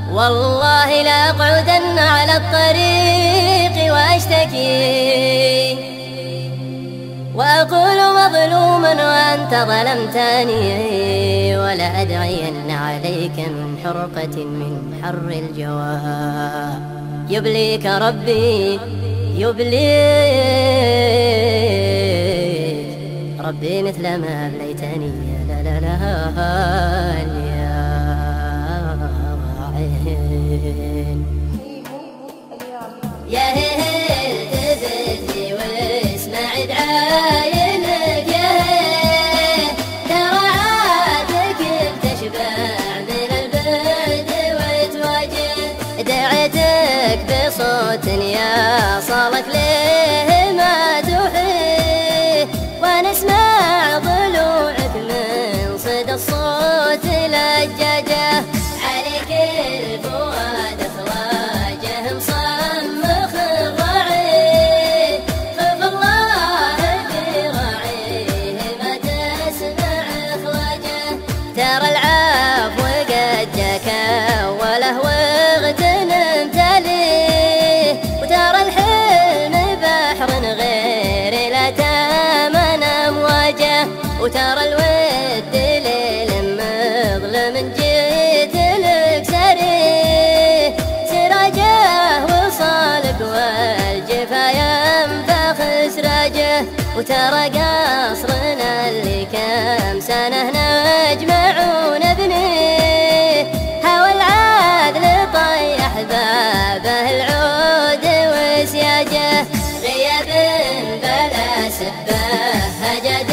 والله لا أقعدن على الطريق وأشتكي وأقول مظلوما وأنت ظلمتني، ولا أدعين عليك من حرقة من حر الجوى. يبليك ربي يبليك ربي مثل ما أبليتني. لا لا لا يا عين يا هيل تبدي واسمع دعاينك يا هيل، ترى عادك بتشبع من البرد وتواجه. دعيتك بصوت يا صالك ليه ما توحيه، وانا اسمع ضلوعك من صدى الصوت لجاجه. عليك الفؤاد افواجه مصمخ الرعي، خف الله براعيه ما تسمع افواجه. ترى العفو قد جاك وله واغتنمت عليه، وترى الحلم بحر غير لا تامن امواجه. وترى الود ليل مظلم جيت لك سريه، سراجه وصالك والجفا ينفخ سراجه. وترى قصرنا اللي كم سنه نجمع ونبنيه، هوى العدل طيح بابه العود وسياجه. غياب بلا سبه هجد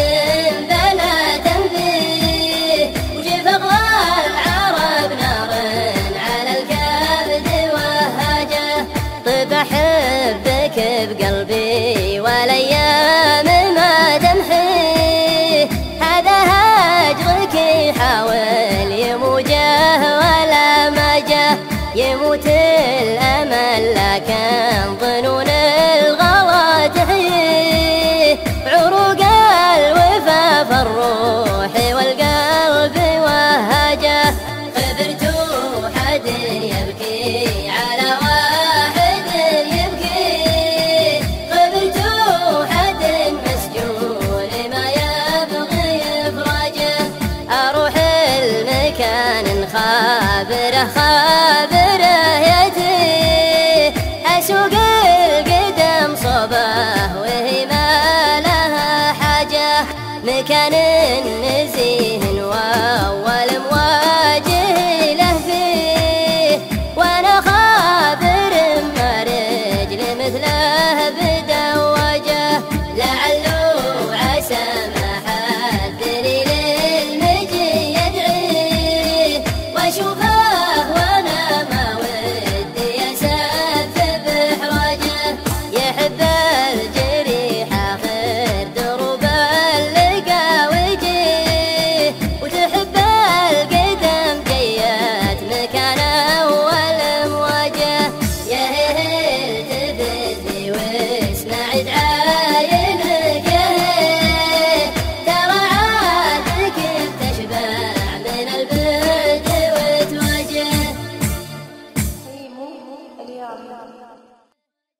بلا تنبيه، وجيب اغلى العرب نار على الكبد وهاجه. طيب احبك بقلبي والايام ما تمحيه، هذا هجرك يحاول يموجه ولا ما جاه. يموت الامل لكن ظنون الغلا تحييه، عروق الوفا فالروح والقلب وهاجه. خبرت حد يبكي على واحد يبكي، خبرت حد مسجون ما يبغي افراجه. اروح المكان خابره خابره يتيه، اسوق القدم صبه وهي ما لها حاجه. مكان نزيه واول مواجه له فيه، وانا خابر ما رجل مثله بدواجه. لعله عسى ما حد لي للمجي يدعيه، واشوفه وانا ما ودي اسف بحراجه. يحب الجريح اخر دروب اللقا وجيه، وتحب القدم جيت مكان اول مواجه. يا هيل تبدي واسمع